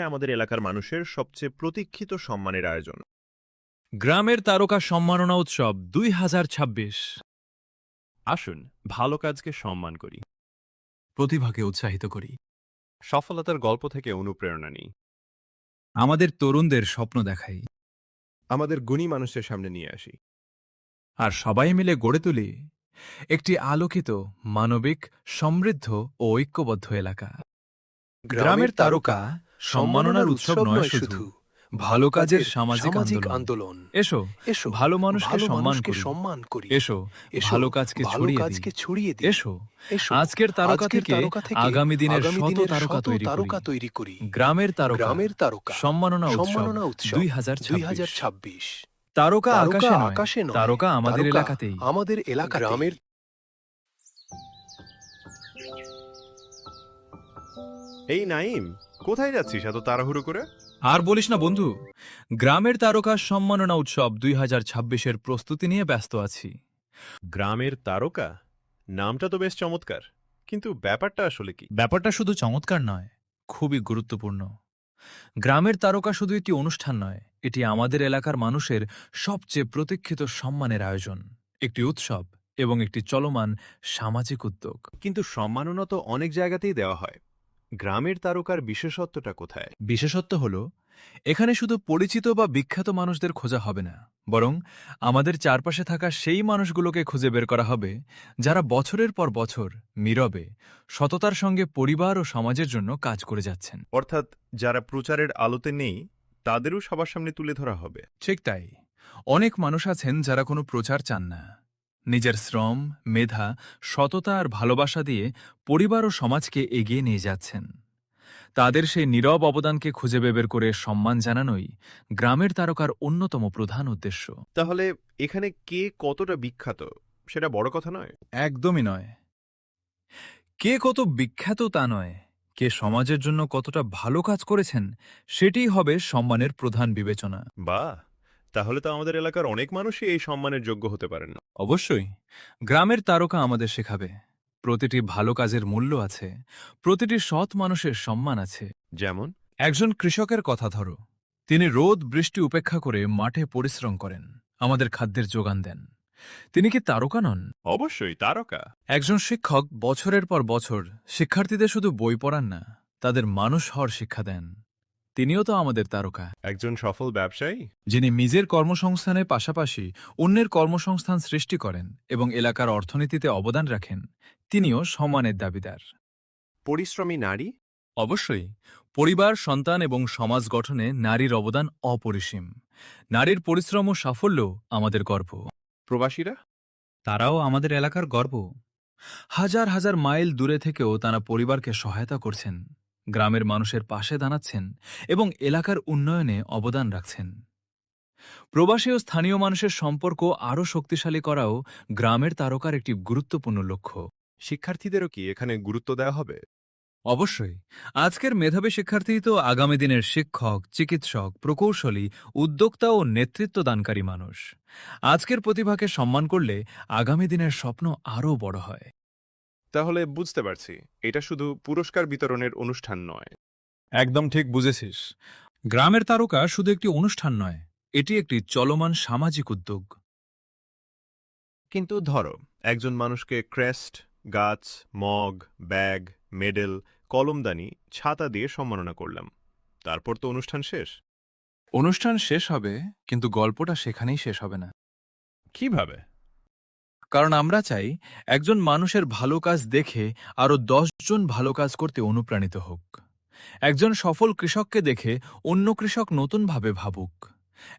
আমাদের এলাকার মানুষের সবচেয়ে প্রতীক্ষিত সম্মানের আয়োজন। গ্রামের তারকা সম্মাননা উৎসব 2026। আসুন ভালো কাজকে সম্মান করি, প্রতিভাকে উৎসাহিত করি, সফলতার গল্প থেকে অনুপ্রেরণা নিই। আমাদের তরুণদের স্বপ্ন দেখাই, আমাদের গুণী মানুষের সামনে নিয়ে আসি। আর সবাই মিলে গড়ে তুলি একটি আলোকিত, মানবিক, সমৃদ্ধ ও ঐক্যবদ্ধ এলাকা। গ্রামের তারকা সম্মাননার উৎসব নয় শুধু, ভালো কাজের সামাজিক আন্দোলন। এসো ভালো মানুষকে সম্মান করি, এসো ভালো কাজকে ছড়িয়ে দিই, এসো আজকের তারকা থেকে আগামী দিনের শত তারকা তৈরি করি। গ্রামের তারকা সম্মাননা উৎসব 2026। তারকা আকাশে নয়, তারকা আমাদের এলাকাতেই। গ্রামের এই নাইম, কোথায় যাচ্ছিস এত তাড়াহুড়ো করে? আর বলিস না বন্ধু, গ্রামের তারকা সম্মাননা উৎসব 2026-এর প্রস্তুতি নিয়ে ব্যস্ত আছি। গ্রামের তারকা নামটা তো বেশ চমৎকার, কিন্তু ব্যাপারটা আসলে কি? ব্যাপারটা শুধু চমৎকার নয়, খুবই গুরুত্বপূর্ণ। গ্রামের তারকা শুধু একটি অনুষ্ঠান নয়, এটি আমাদের এলাকার মানুষের সবচেয়ে প্রতীক্ষিত সম্মানের আয়োজন, একটি উৎসব এবং একটি চলমান সামাজিক উদ্যোগ। কিন্তু সম্মাননা তো অনেক জায়গাতেই দেওয়া হয়। গ্রামের তারকার বিশেষত্বটা কোথায়? বিশেষত্ব হল, এখানে শুধু পরিচিত বা বিখ্যাত মানুষদের খোঁজা হবে না, বরং আমাদের চারপাশে থাকা সেই মানুষগুলোকে খুঁজে বের করা হবে যারা বছরের পর বছর নীরবে, সততার সঙ্গে পরিবার ও সমাজের জন্য কাজ করে যাচ্ছেন। অর্থাৎ যারা প্রচারের আলোতে নেই, তাদেরও সবার সামনে তুলে ধরা হবে। ঠিক তাই। অনেক মানুষ আছেন যারা কোনো প্রচার চান না, নিজের শ্রম, মেধা, সততা আর ভালোবাসা দিয়ে পরিবার ও সমাজকে এগিয়ে নিয়ে যাচ্ছেন। তাদের সেই নীরব অবদানকে খুঁজে বের করে সম্মান জানানোই গ্রামের তারকার অন্যতম প্রধান উদ্দেশ্য। তাহলে এখানে কে কতটা বিখ্যাত সেটা বড় কথা নয়? একদমই নয়। কে কত বিখ্যাত তা নয়, কে সমাজের জন্য কতটা ভালো কাজ করেছেন সেটিই হবে সম্মানের প্রধান বিবেচনা। বাহ, তাহলে তো আমাদের এলাকার অনেক মানুষই এই সম্মানের যোগ্য হতে পারেন। অবশ্যই, গ্রামের তারকা আমাদের শেখাবে প্রতিটি ভালো কাজের মূল্য আছে, প্রতিটি সৎ মানুষের সম্মান আছে। যেমন? একজন কৃষকের কথা ধরো, তিনি রোদ বৃষ্টি উপেক্ষা করে মাঠে পরিশ্রম করেন, আমাদের খাদ্যের যোগান দেন। তিনি কি তারকা নন? অবশ্যই তারকা। একজন শিক্ষক বছরের পর বছর শিক্ষার্থীদের শুধু বই পড়ান না, তাদের মানুষ হওয়ার শিক্ষা দেন। তিনিও তো আমাদের তারকা। একজন সফল ব্যবসায়ী, যিনি নিজের কর্মসংস্থানের পাশাপাশি অন্যের কর্মসংস্থান সৃষ্টি করেন এবং এলাকার অর্থনীতিতে অবদান রাখেন, তিনিও সম্মানের দাবিদার। পরিশ্রমী নারী, অবশ্যই, পরিবার, সন্তান এবং সমাজ গঠনে নারীর অবদান অপরিসীম। নারীর পরিশ্রম ও সাফল্য আমাদের গর্ব। প্রবাসীরা, তারাও আমাদের এলাকার গর্ব। হাজার হাজার মাইল দূরে থেকেও তারা পরিবারকে সহায়তা করছেন, গ্রামের মানুষের পাশে দাঁড়াচ্ছেন এবং এলাকার উন্নয়নে অবদান রাখছেন। প্রবাসী ও স্থানীয় মানুষের সম্পর্ক আরও শক্তিশালী করাও গ্রামের তারকার একটি গুরুত্বপূর্ণ লক্ষ্য। শিক্ষার্থীদেরও কি এখানে গুরুত্ব দেওয়া হবে? অবশ্যই, আজকের মেধাবী শিক্ষার্থী তো আগামী দিনের শিক্ষক, চিকিৎসক, প্রকৌশলী, উদ্যোক্তা ও নেতৃত্বদানকারী মানুষ। আজকের প্রতিভাকে সম্মান করলে আগামী দিনের স্বপ্ন আরও বড় হয়। তাহলে বুঝতে পারছি, এটা শুধু পুরস্কার বিতরণের অনুষ্ঠান নয়। একদম ঠিক বুঝেছিস। গ্রামের তারকা শুধু একটি অনুষ্ঠান নয়, এটি একটি চলমান সামাজিক উদ্যোগ। কিন্তু ধরো, একজন মানুষকে ক্রেস্ট, গাছ, মগ, ব্যাগ, মেডেল, কলমদানি, ছাতা দিয়ে সম্মাননা করলাম, তারপর তো অনুষ্ঠান শেষ। অনুষ্ঠান শেষ হবে, কিন্তু গল্পটা সেখানেই শেষ হবে না। কিভাবে? কারণ আমরা চাই একজন মানুষের ভালো কাজ দেখে আরও 10 জন ভালো কাজ করতে অনুপ্রাণিত হোক। একজন সফল কৃষককে দেখে অন্য কৃষক নতুনভাবে ভাবুক।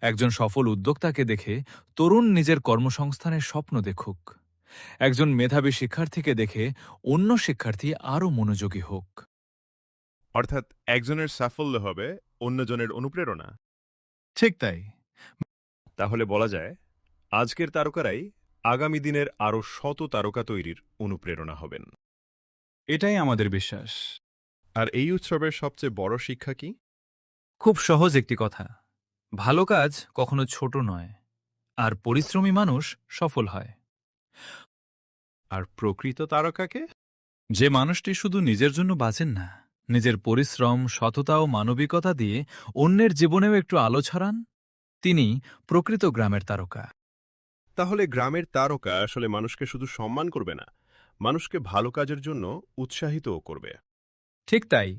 একজন সফল উদ্যোক্তাকে দেখে তরুণ নিজের কর্মসংস্থানের স্বপ্ন দেখুক। একজন মেধাবী শিক্ষার্থীকে দেখে অন্য শিক্ষার্থী আরও মনোযোগী হোক। অর্থাৎ একজনের সাফল্য হবে অন্যজনের অনুপ্রেরণা। ঠিক তাই। তাহলে বলা যায়, আজকের তারকারাই আগামী দিনের আরও শত তারকা তৈরির অনুপ্রেরণা হবেন। এটাই আমাদের বিশ্বাস। আর এই উৎসবের সবচেয়ে বড় শিক্ষা কি? খুব সহজ একটি কথা, ভালো কাজ কখনো ছোট নয়, আর পরিশ্রমী মানুষ সফল হয়। আর প্রকৃত তারকাকে? যে মানুষটি শুধু নিজের জন্য বাঁচেন না, নিজের পরিশ্রম, সততা ও মানবিকতা দিয়ে অন্যের জীবনেও একটু আলো ছড়ান, তিনি প্রকৃত গ্রামের তারকা। তাহলে গ্রামের তারকা আসলে মানুষকে শুধু সম্মান করবে না, মানুষকে ভালো কাজের জন্য উৎসাহিতও করবে। ঠিক তাই,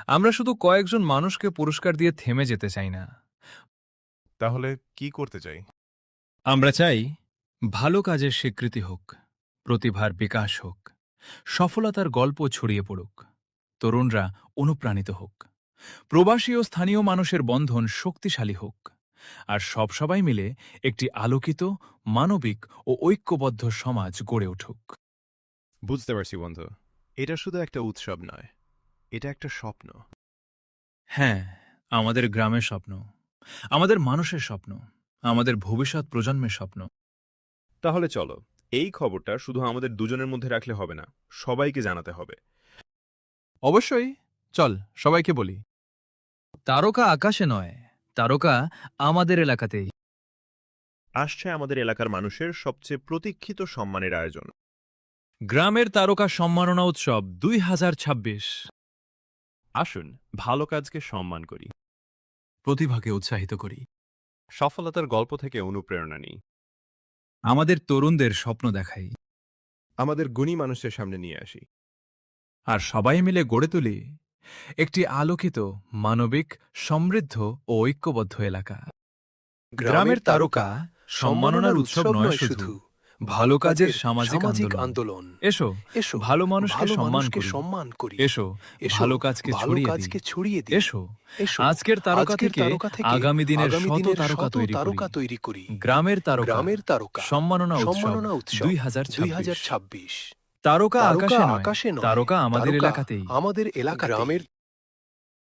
আমরা শুধু কয়েকজন মানুষকে পুরস্কার দিয়ে থেমে যেতে চাই না। তাহলে কি করতে চাই? আমরা চাই ভালো কাজের স্বীকৃতি হোক, প্রতিভার বিকাশ হোক, সফলতার গল্প ছড়িয়ে পড়ুক, তরুণরা অনুপ্রাণিত হোক, প্রবাসী ও স্থানীয় মানুষের বন্ধন শক্তিশালী হোক, আর সবাই মিলে একটি আলোকিত, মানবিক ও ঐক্যবদ্ধ সমাজ গড়ে উঠুক। বুঝতে পারছি বন্ধু, এটা শুধু একটা উৎসব নয়, এটা একটা স্বপ্ন। হ্যাঁ, আমাদের গ্রামের স্বপ্ন, আমাদের মানুষের স্বপ্ন, আমাদের ভবিষ্যৎ প্রজন্মের স্বপ্ন। তাহলে চলো, এই খবরটা শুধু আমাদের দুজনের মধ্যে রাখলে হবে না, সবাইকে জানাতে হবে। অবশ্যই, চল সবাইকে বলি। তারকা আকাশে নয়, তারকা আমাদের এলাকাতেই। আসছে আমাদের এলাকার মানুষের সবচেয়ে প্রতীক্ষিত সম্মানের আয়োজন, গ্রামের তারকা সম্মাননা উৎসব 2026। আসুন ভালো কাজকে সম্মান করি, প্রতিভাকে উৎসাহিত করি, সফলতার গল্প থেকে অনুপ্রেরণা নিই। আমাদের তরুণদের স্বপ্ন দেখাই, আমাদের গুণী মানুষের সামনে নিয়ে আসি। আর সবাই মিলে গড়ে তুলি একটি আলোকিত, মানবিক, সমৃদ্ধ ও ঐক্যবদ্ধ এলাকা। গ্রামের তারকা সম্মাননার উৎসব নয় শুধু, ভালো কাজের সামাজিক আন্দোলন। এসো, ভালো মানুষকে সম্মান করি। এসো, ভালো কাজকে ছড়িয়ে দিই। এসো, আজকের তারকা থেকে আগামী দিনের শত তারকা তৈরি করি। গ্রামের তারকা সম্মাননা উৎসব 2026। তারকা আকাশে নয়, তারকা আমাদের এলাকাতেই। আমাদের এলাকা গ্রামের